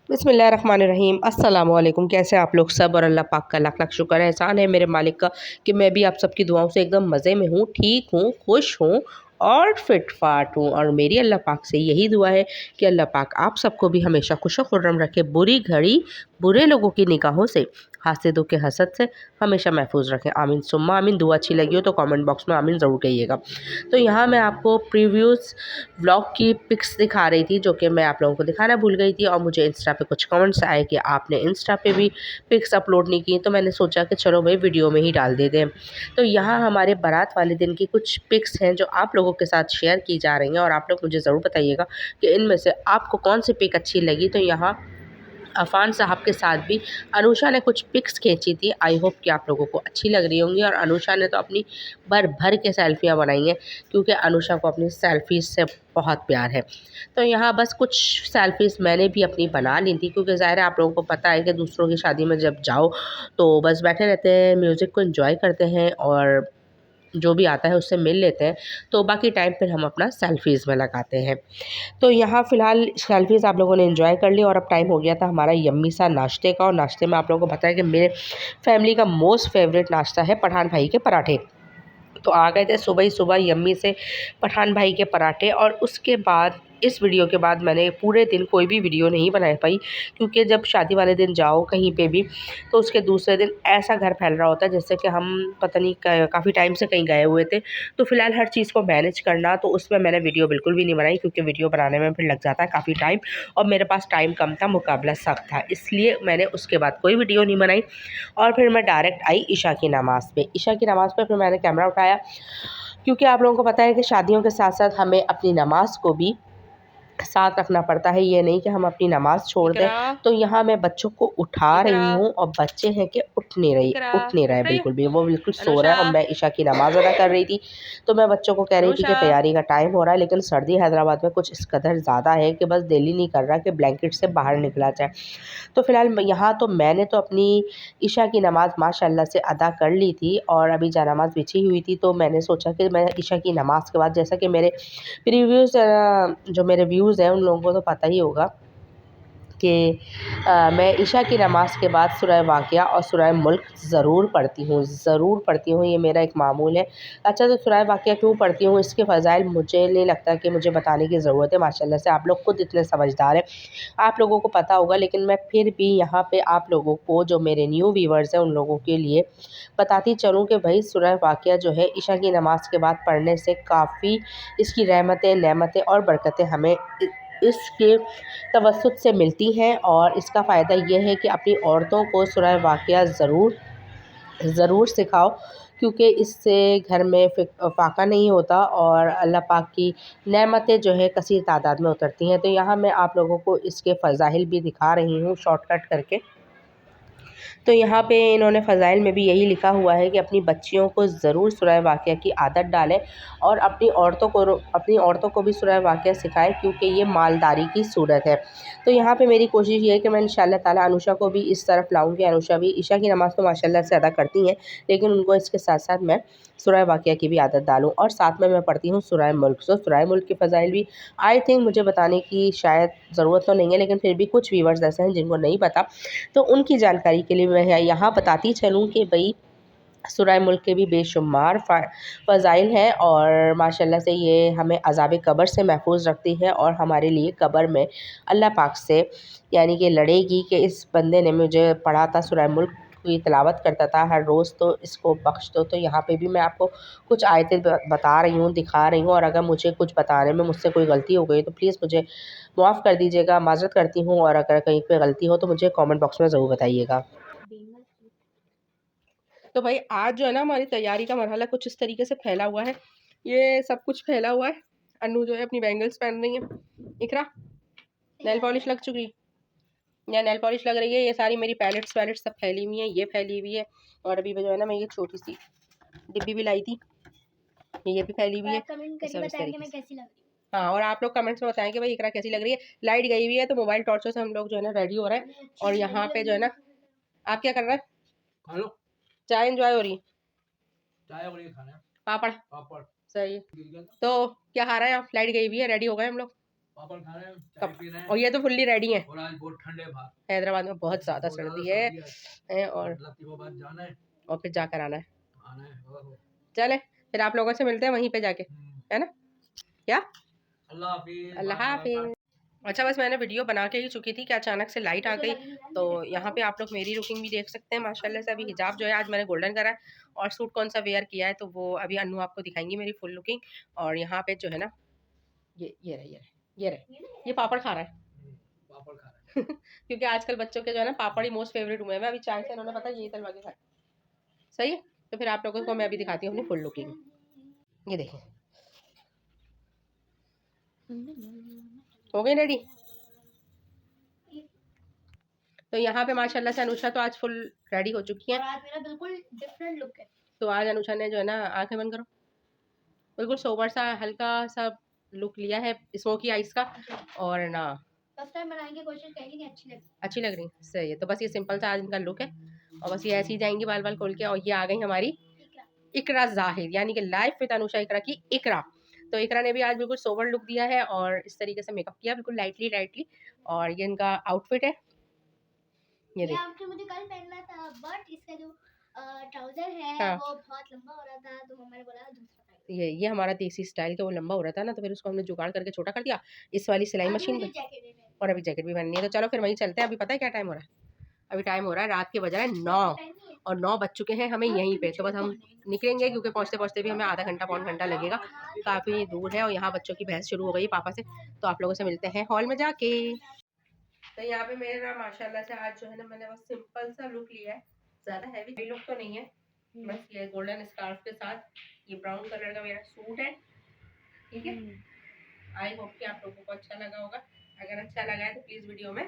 बिस्मिल्लाहिर्रहमानिर्रहीम अस्सलाम वालेकुम। कैसे आप लोग सब? और अल्लाह पाक का लाख लाख शुक्र है, एहसान है मेरे मालिक का कि मैं भी आप सबकी दुआओं से एकदम मज़े में हूँ, ठीक हूँ, खुश हूँ और फिट फाट हूँ। और मेरी अल्लाह पाक से यही दुआ है कि अल्लाह पाक आप सबको भी हमेशा खुश खुर्रम रखे, बुरी घड़ी बुरे लोगों की निगाहों से, हासिदों के हसद से हमेशा महफूज रखें। आमीन सुम्मा आमीन। दुआ अच्छी लगी हो तो कमेंट बॉक्स में आमीन ज़रूर कहिएगा। तो यहाँ मैं आपको प्रीव्यूज़ व्लॉग की पिक्स दिखा रही थी, जो कि मैं आप लोगों को दिखाना भूल गई थी, और मुझे इंस्टा पे कुछ कमेंट्स आए कि आपने इंस्टा पे भी पिक्स अपलोड नहीं की। तो मैंने सोचा कि चलो भाई वीडियो में ही डाल देते हैं। तो यहाँ हमारे बारात वाले दिन की कुछ पिक्स हैं जो आप लोगों के साथ शेयर की जा रही हैं, और आप लोग मुझे ज़रूर बताइएगा कि इनमें से आपको कौन सी पिक अच्छी लगी। तो यहाँ अफ़ान साहब के साथ भी अनुषा ने कुछ पिक्स खींची थी। आई होप कि आप लोगों को अच्छी लग रही होंगी। और अनुषा ने तो अपनी भर भर के सेल्फियाँ बनाई हैं, क्योंकि अनुषा को अपनी सेल्फीज़ से बहुत प्यार है। तो यहाँ बस कुछ सेल्फीज़ मैंने भी अपनी बना ली थी, क्योंकि ज़ाहिर है आप लोगों को पता है कि दूसरों की शादी में जब जाओ तो बस बैठे रहते हैं, म्यूज़िक को एंजॉय करते हैं और जो भी आता है उससे मिल लेते हैं। तो बाकी टाइम फिर हम अपना सेल्फीज़ में लगाते हैं। तो यहाँ फ़िलहाल सेल्फ़ीज़ आप लोगों ने एंजॉय कर ली, और अब टाइम हो गया था हमारा यम्मी सा नाश्ते का। और नाश्ते में आप लोगों को पता है कि मेरे फैमिली का मोस्ट फेवरेट नाश्ता है पठान भाई के पराठे। तो आ गए थे सुबह ही सुबह यम्मी से पठान भाई के पराठे। और उसके बाद इस वीडियो के बाद मैंने पूरे दिन कोई भी वीडियो नहीं बना पाई, क्योंकि जब शादी वाले दिन जाओ कहीं पे भी तो उसके दूसरे दिन ऐसा घर फैल रहा होता है जैसे कि हम पता नहीं काफ़ी टाइम से कहीं गए हुए थे। तो फ़िलहाल हर चीज़ को मैनेज करना, तो उसमें मैंने वीडियो बिल्कुल भी नहीं बनाई, क्योंकि वीडियो बनाने में फिर लग जाता है काफ़ी टाइम, और मेरे पास टाइम कम था, मुकाबला सख्त था, इसलिए मैंने उसके बाद कोई वीडियो नहीं बनाई। और फिर मैं डायरेक्ट आई ईशा की नमाज़ पे। ईशा की नमाज़ पे फिर मैंने कैमरा उठाया, क्योंकि आप लोगों को पता है कि शादियों के साथ साथ हमें अपनी नमाज़ को भी साथ रखना पड़ता है। ये नहीं कि हम अपनी नमाज़ छोड़ दें। तो यहाँ मैं बच्चों को उठा रही हूँ, और बच्चे हैं कि उठ नहीं रहे बिल्कुल भी, वो बिल्कुल सो रहा है, और मैं ईशा की नमाज़ अदा कर रही थी। तो मैं बच्चों को कह रही थी कि तैयारी का टाइम हो रहा है, लेकिन सर्दी हैदराबाद में कुछ इस कदर ज़्यादा है कि बस दिल ही नहीं कर रहा कि ब्लैंकेट से बाहर निकला जाए। तो फ़िलहाल यहाँ तो मैंने तो अपनी ईशा की नमाज़ माशाल्लाह से अदा कर ली थी, और अभी जयनमाज़ बिछी हुई थी। तो मैंने सोचा कि मैं ईशा की नमाज़ के बाद, जैसा कि मेरे प्रीव्यूज़ जो मेरे व्यूज़ हैं उन लोगों को तो पता ही होगा कि मैं ईशा की नमाज़ के बाद सूरह वाक़िया और सूरह मुल्क ज़रूर पढ़ती हूँ, ये मेरा एक मामूल है। अच्छा, तो सूरह वाक़िया क्यों पढ़ती हूँ, इसके फ़ज़ाइल मुझे नहीं लगता कि मुझे बताने की ज़रूरत है। माशाल्लाह से आप लोग खुद इतने समझदार हैं, आप लोगों को पता होगा, लेकिन मैं फिर भी यहाँ पे आप लोगों को, जो मेरे न्यू व्यूअर्स हैं उन लोगों के लिए बताती चलूँ कि भाई सूरह वाक़िया जो है ईशा की नमाज़ के बाद पढ़ने से काफ़ी इसकी रहमतें, नेमतें और बरकतें हमें इसके तवस्सुत से मिलती हैं। और इसका फ़ायदा ये है कि अपनी औरतों को सूरह वाक़िया ज़रूर सिखाओ, क्योंकि इससे घर में फाका नहीं होता, और अल्लाह पाक की नेमतें जो है कसीर तादाद में उतरती हैं। तो यहाँ मैं आप लोगों को इसके फ़ज़ाइल भी दिखा रही हूँ शॉर्टकट करके। तो यहाँ पे इन्होंने फ़ज़ाइल में भी यही लिखा हुआ है कि अपनी बच्चियों को ज़रूर सूरह वाक़िया की आदत डालें, और अपनी औरतों को भी सूरह वाक़िया सिखाएं, क्योंकि ये मालदारी की सूरत है। तो यहाँ पे मेरी कोशिश ये है कि मैं इंशाअल्लाह ताला अनुषा को भी इस तरफ लाऊँ कि अनुषा भी ईशा की नमाज़ तो माशाल्लाह से अदा करती हैं, लेकिन उनको इसके साथ-साथ मैं सूरह वाक़िया की भी आदत डालूँ, और साथ में मैं पढ़ती हूँ सूरह मुल्क। तो सूरह मुल्क की फ़ज़ाइल भी आई थिंक मुझे बताने की शायद ज़रूरत तो नहीं है, लेकिन फिर भी कुछ व्यूअर्स ऐसे हैं जिनको नहीं पता, तो उनकी जानकारी के लिए मैं यहाँ बताती चलूँ कि भई सूरह मुल्क के भी बेशुमार फ़ज़ाइल हैं, और माशाल्लाह से ये हमें अज़ाब कब्र से महफूज़ रखती है, और हमारे लिए कब्र में अल्लाह पाक से यानी कि लड़ेगी कि इस बंदे ने मुझे पढ़ा था, सूरह मुल्क की तिलावत करता था हर रोज़, तो इसको बख्श दो। तो यहाँ पे भी मैं आपको कुछ आयतें बता रही हूँ, दिखा रही हूँ, और अगर मुझे कुछ बताने में मुझसे कोई गलती हो गई तो प्लीज़ मुझे माफ़ कर दीजिएगा, माज़रत करती हूँ, और अगर कहीं पे गलती हो तो मुझे कमेंट बॉक्स में ज़रूर बताइएगा। तो भाई आज जो है ना हमारी तैयारी का मरहला कुछ इस तरीके से फैला हुआ है। ये सब कुछ फैला हुआ है। अनु जो है अपनी बैंगल्स पहन रही है। इकरा नेल पॉलिश लग चुकी या नेल पॉलिश लग रही है। ये सारी मेरी पैलेट्स वैलेट्स सब फैली हुई हैं, ये फैली हुई है। और अभी जो है ना मैं ये छोटी सी डिब्बी भी लाई थी, ये भी फैली हुई है। हाँ, और आप लोग कमेंट्स में बताएं कि भाई इकरा कैसी लग रही है। लाइट गई हुई है तो मोबाइल टॉर्चों से हम लोग जो है ना रेडी हो रहे हैं। और यहाँ पे जो है ना, आप क्या कर रहे हैं? चाय एंजॉय हो रही है, चाय हो रही है, खाना पापड़ पापड़ सही है। तो क्या खा रहे हैं आप? लाइट गई हुई है, रेडी हो गए हम लोग। पापड़ खा रहे हैं, चाय कब पी रहे हैं और ये तो फुल्ली रेडी है। और आज बहुत ठंडे बाहर, हैदराबाद में बहुत ज़्यादा बहुत सर्दी ज़्यादा है सर्दी और लतीफ़ाबाद जाना है, और फिर जाकर आना है। आना है। ओहो। चले फिर आप लोगों से मिलते हैं वहीं पे जाके, है ना? क्या? अल्लाह हाफिज़, अल्लाह बाय बाय। हाफ़िज़। अच्छा बस मैंने वीडियो बना के ही चुकी थी कि अचानक से लाइट आ गई, तो यहाँ पे आप लोग मेरी लुकिंग भी देख सकते हैं माशाल्लाह से। अभी हिजाब जो है आज मैंने गोल्डन करा है और सूट कौन सा वेयर किया है तो वो अभी अन्नू आपको दिखाएंगी मेरी फुल लुकिंग। और यहाँ पे जो है ना ये रहे ये पापड़ खा रहा है पापड़ खा रहे हैं। क्योंकि आजकल बच्चों के जो है ना पापड़ ही मोस्ट फेवरेट हुए हैं। अभी चाय से इन्होंने पता यही तलवा के खाए। सही है, तो फिर आप लोगों को मैं अभी दिखाती हूँ अपनी फुल लुकिंग। ये देखें, हो गई रेडी। तो यहाँ पे माशाल्लाह से अनुषा तो आज फुल रेडी हो चुकी है। और आज मेरा बिल्कुल डिफरेंट लुक है। तो आज अनुषा ने जो है ना आंखें बंद करो, बिल्कुल सोबर सा हल्का सा लुक लिया है स्मोकी आइस का। और ना फर्स्ट टाइम बनाने की कोशिश करेंगे कि अच्छी लग रही सही है। तो बस ये सिंपल सा आज इनका लुक है और बस ये ऐसे ही जाएंगी बाल बाल खोल के। और ये आ गई हमारी इकरा जाहिर, यानी कि लाइफ विद अनुषा इकरा की इकरा। तो इकरा ने भी आज बिल्कुल सोबर लुक दिया है और इस तरीके से मेकअप किया बिल्कुल लाइटली। और ये इनका आउटफिट है, ये आउटफिट मुझे कल पहनना था बट इसका जो ट्राउजर है हाँ। वो बहुत लंबा हो रहा था तो मम्मा ने बोला दूसरा पहन। ये हमारा देसी स्टाइल का वो लंबा हो रहा था ना, तो फिर उसको हमने जुगाड़ करके छोटा कर दिया इस वाली सिलाई मशीन मुझे पे। जैकेट है और अभी जैकेट भी पहननी है, तो चलो फिर वहीं चलते हैं। अभी पता है क्या टाइम हो रहा है? अभी टाइम हो रहा है रात के बज रहे हैं 9 और 9 बज चुके हैं हमें यहीं पे। तो बस हम निकलेंगे क्योंकि पहुँचते पहुँचते भी हमें आधा घंटा पौन घंटा लगेगा, काफ़ी दूर है। और यहाँ बच्चों की बहस शुरू हो गई पापा से, तो आप लोगों से मिलते हैं हॉल में जाके। तो यहाँ पे मेरा माशाल्लाह से आज जो है ना मैंने बस सिंपल सा लुक लिया है, ज़्यादा हैवी लुक तो नहीं है। बस ये गोल्डन स्कार्फ के साथ ये ब्राउन कलर का मेरा सूट है, ठीक है। आई होप कि आप लोगों को अच्छा लगा होगा। अगर अच्छा लगा है तो प्लीज़ वीडियो में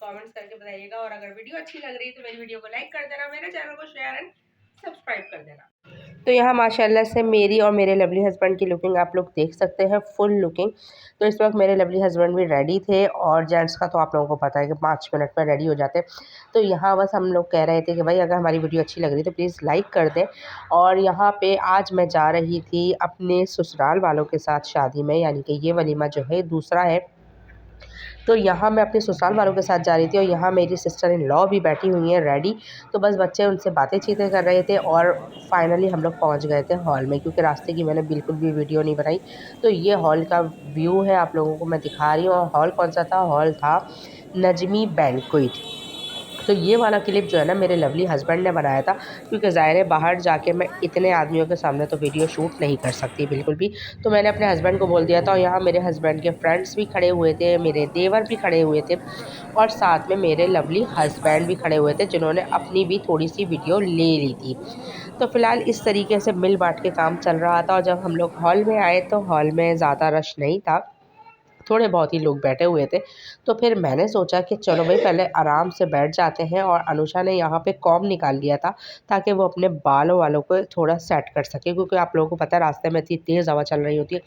कमेंट्स करके बताइएगा। और अगर वीडियो अच्छी लग रही है तो मेरी वीडियो को लाइक कर देना, मेरे चैनल को शेयर एंड सब्सक्राइब कर देना। तो यहाँ माशाल्लाह से मेरी और मेरे लवली हस्बैंड की लुकिंग आप लोग देख सकते हैं, फुल लुकिंग। तो इस वक्त मेरे लवली हस्बैंड भी रेडी थे और जेंट्स का तो आप लोगों को पता है कि 5 मिनट में रेडी हो जाते हैं। तो यहाँ बस हम लोग कह रहे थे कि भाई अगर हमारी वीडियो अच्छी लग रही है तो प्लीज़ लाइक कर दें। और यहाँ पे आज मैं जा रही थी अपने ससुराल वालों के साथ शादी में, यानी कि ये वलीमा जो है दूसरा है। तो यहाँ मैं अपने ससुराल वालों के साथ जा रही थी और यहाँ मेरी सिस्टर इन लॉ भी बैठी हुई हैं रेडी। तो बस बच्चे उनसे बातें चीतें कर रहे थे और फाइनली हम लोग पहुँच गए थे हॉल में, क्योंकि रास्ते की मैंने बिल्कुल भी वीडियो नहीं बनाई। तो ये हॉल का व्यू है, आप लोगों को मैं दिखा रही हूँ। और हॉल कौन सा था? हॉल था नजमी बैंक्वेट। तो ये वाला क्लिप जो है ना मेरे लवली हस्बैंड ने बनाया था, क्योंकि ज़ाहिर है बाहर जाके मैं इतने आदमियों के सामने तो वीडियो शूट नहीं कर सकती बिल्कुल भी। तो मैंने अपने हस्बैंड को बोल दिया था और यहाँ मेरे हस्बैंड के फ्रेंड्स भी खड़े हुए थे, मेरे देवर भी खड़े हुए थे और साथ में मेरे लवली हस्बैंड भी खड़े हुए थे, जिन्होंने अपनी भी थोड़ी सी वीडियो ले ली थी। तो फ़िलहाल इस तरीके से मिल बाँट के काम चल रहा था। और जब हम लोग हॉल में आए तो हॉल में ज़्यादा रश नहीं था, थोड़े बहुत ही लोग बैठे हुए थे। तो फिर मैंने सोचा कि चलो भाई पहले आराम से बैठ जाते हैं। और अनुषा ने यहाँ पे कॉम्ब निकाल लिया था ताकि वो अपने बालों वालों को थोड़ा सेट कर सके, क्योंकि आप लोगों को पता है रास्ते में इतनी तेज़ हवा चल रही होती है।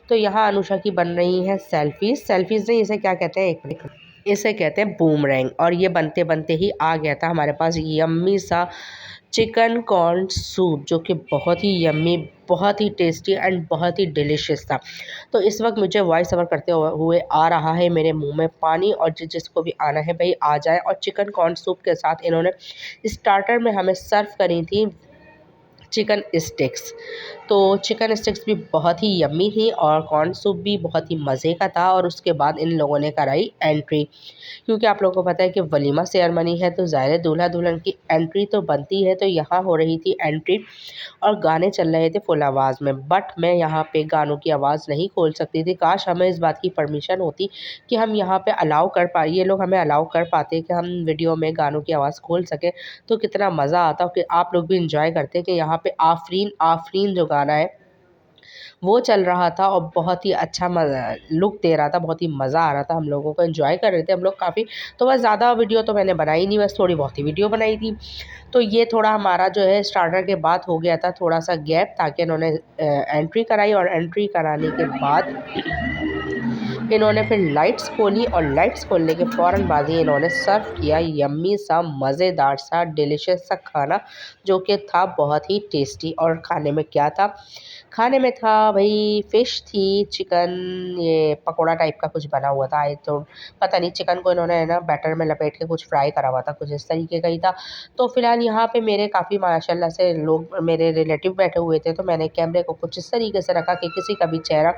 तो यहाँ अनुषा की बन रही है सेल्फीज़ नहीं, इसे क्या कहते हैं, इसे कहते हैं बूमरैंग। और ये बनते बनते ही आ गया था हमारे पास यम्मी सा चिकन कॉर्न सूप, जो कि बहुत ही यम्मी, बहुत ही टेस्टी एंड बहुत ही डिलीशियस था। तो इस वक्त मुझे वॉइस ओवर करते हुए आ रहा है मेरे मुंह में पानी। और जिसको भी आना है भाई आ जाए। और चिकन कॉर्न सूप के साथ इन्होंने स्टार्टर में हमें सर्व करी थी चिकन स्टिक्स। तो चिकन स्टिक्स भी बहुत ही यम्मी थी और कॉर्न सूप भी बहुत ही मज़े का था। और उसके बाद इन लोगों ने कराई एंट्री, क्योंकि आप लोगों को पता है कि वलीमा सेरेमनी है तो ज़ाहिर दूल्हा दुल्हन की एंट्री तो बनती है। तो यहाँ हो रही थी एंट्री और गाने चल रहे थे फुल आवाज़ में, बट मैं यहाँ पे गानों की आवाज़ नहीं खोल सकती थी। काश हमें इस बात की परमिशन होती कि हम यहाँ पे अलाउ कर पाए, ये लोग हमें अलाउ कर पाते कि हम वीडियो में गानों की आवाज़ खोल सकें, तो कितना मज़ा आता कि आप लोग भी इंजॉय करते कि यहाँ पे आफरीन आफरीन जो गाना है वो चल रहा था और बहुत ही अच्छा लुक दे रहा था, बहुत ही मज़ा आ रहा था, हम लोगों को एंजॉय कर रहे थे हम लोग काफ़ी। तो बस ज़्यादा वीडियो तो मैंने बनाई नहीं, बस थोड़ी बहुत ही वीडियो बनाई थी। तो ये थोड़ा हमारा जो है स्टार्टर के बाद हो गया था थोड़ा सा गैप, ताकि इन्होंने एंट्री कराई और एंट्री कराने के बाद इन्होंने फिर लाइट्स खोली और लाइट्स खोलने के फ़ौरन बाद ही इन्होंने सर्व किया यम्मी सा मज़ेदार सा डिलीशियस सा खाना, जो कि था बहुत ही टेस्टी। और खाने में क्या था? खाने में था भई फ़िश थी, चिकन, ये पकोड़ा टाइप का कुछ बना हुआ था। तो पता नहीं, चिकन को इन्होंने है ना बैटर में लपेट के कुछ फ्राई करा हुआ था, कुछ इस तरीके का ही था। तो फ़िलहाल यहाँ पे मेरे काफ़ी माशाल्लाह से लोग मेरे रिलेटिव बैठे हुए थे, तो मैंने कैमरे को कुछ इस तरीके से रखा कि किसी का भी चेहरा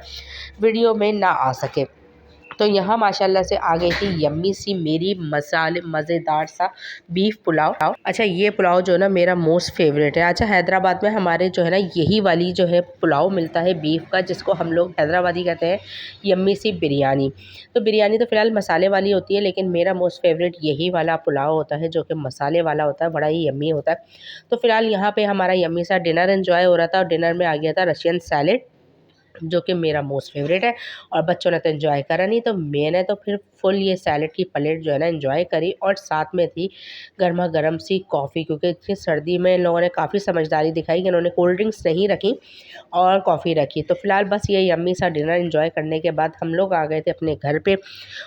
वीडियो में ना आ सके। तो यहाँ माशाल्लाह से आ गई थी यम्मी सी मेरी मज़ेदार सा बीफ पुलाव। अच्छा, ये पुलाव जो है ना मेरा मोस्ट फेवरेट है। अच्छा, हैदराबाद में हमारे जो है ना यही वाली जो है पुलाव मिलता है बीफ का, जिसको हम लोग हैदराबादी कहते हैं यम्मी सी बिरयानी। तो बिरयानी तो फ़िलहाल मसाले वाली होती है, लेकिन मेरा मोस्ट फेवरेट यही वाला पुलाव होता है जो कि मसाले वाला होता है, बड़ा ही यम्मी होता है। तो फ़िलहाल यहाँ पे हमारा यम्मी सा डिनर एंजॉय हो रहा था, और डिनर में आ गया था रशियन सैलेड, जो कि मेरा मोस्ट फेवरेट है। और बच्चों ने तो एंजॉय करा नहीं, तो मैंने तो फिर फुल ये सैलेड की प्लेट जो है ना एंजॉय करी, और साथ में थी गर्मा गर्म सी कॉफ़ी, क्योंकि इतनी सर्दी में इन लोगों ने काफ़ी समझदारी दिखाई कि इन्होंने कोल्ड ड्रिंक्स नहीं रखी और कॉफ़ी रखी। तो फ़िलहाल बस ये यम्मी सा डिनर एंजॉय करने के बाद हम लोग आ गए थे अपने घर पे,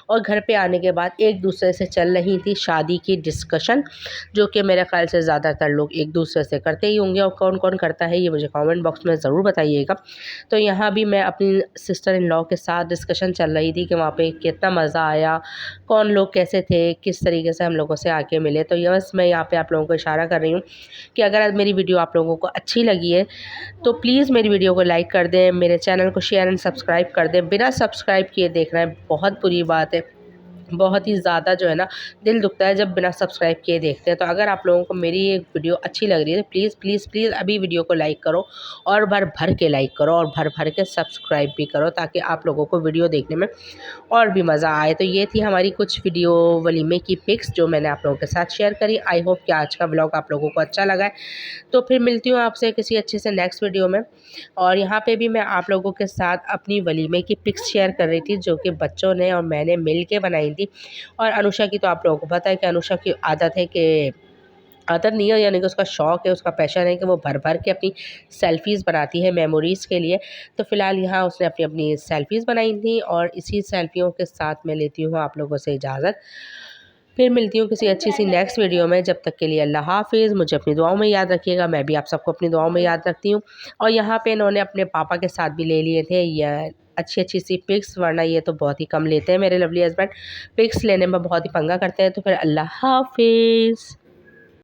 और घर पे आने के बाद एक दूसरे से चल रही थी शादी की डिस्कशन, जो कि मेरे ख़्याल से ज़्यादातर लोग एक दूसरे से करते ही होंगे, और कौन कौन करता है ये मुझे कमेंट बॉक्स में ज़रूर बताइएगा। तो यहाँ भी मैं अपनी सिस्टर इन लॉ के साथ डिस्कशन चल रही थी कि वहाँ पे कितना मज़ा आया, कौन लोग कैसे थे, किस तरीके से हम लोगों से आके मिले। तो ये बस मैं यहाँ पे आप लोगों को इशारा कर रही हूँ कि अगर मेरी वीडियो आप लोगों को अच्छी लगी है तो प्लीज़ मेरी वीडियो को लाइक कर दें, मेरे चैनल को शेयर एंड सब्सक्राइब कर दें। बिना सब्सक्राइब किए देखना है बहुत बुरी बात है, बहुत ही ज़्यादा जो है ना दिल दुखता है जब बिना सब्सक्राइब किए देखते हैं। तो अगर आप लोगों को मेरी ये वीडियो अच्छी लग रही है तो प्लीज़ प्लीज़ प्लीज़ अभी वीडियो को लाइक करो, और भर भर के लाइक करो, और भर भर के सब्सक्राइब भी करो, ताकि आप लोगों को वीडियो देखने में और भी मज़ा आए। तो ये थी हमारी कुछ वीडियो वलीमे की पिक्स जो मैंने आप लोगों के साथ शेयर करी। आई होप कि आज का व्लॉग आप लोगों को अच्छा लगा है। तो फिर मिलती हूँ आपसे किसी अच्छे से नेक्स्ट वीडियो में। और यहाँ पे भी मैं आप लोगों के साथ अपनी वलीमे की पिक्स शेयर कर रही थी, जो कि बच्चों ने और मैंने मिल के बनाई थी। और अनुषा की तो आप लोगों को पता है कि अनुषा की आदत है कि आदत नहीं है, यानी कि उसका शौक़ है, उसका पैशन है कि वो भर भर के अपनी सेल्फ़ीज़ बनाती है मेमोरीज़ के लिए। तो फ़िलहाल यहाँ उसने अपनी अपनी सेल्फ़ीज़ बनाई थी, और इसी सेल्फ़ियों के साथ मैं लेती हूँ आप लोगों से इजाज़त। फिर मिलती हूँ किसी अच्छी सी नेक्स्ट वीडियो में। जब तक के लिए अल्लाह हाफ़िज़। मुझे अपनी दुआओं में याद रखिएगा, मैं भी आप सबको अपनी दुआओं में याद रखती हूँ। और यहाँ पे इन्होंने अपने पापा के साथ भी ले लिए थे ये अच्छी-अच्छी सी पिक्स, वरना ये तो बहुत ही कम लेते हैं मेरे लवली हस्बैंड। पिक्स लेने में बहुत ही पंगा करते हैं। तो फिर अल्लाह हाफ़िज़।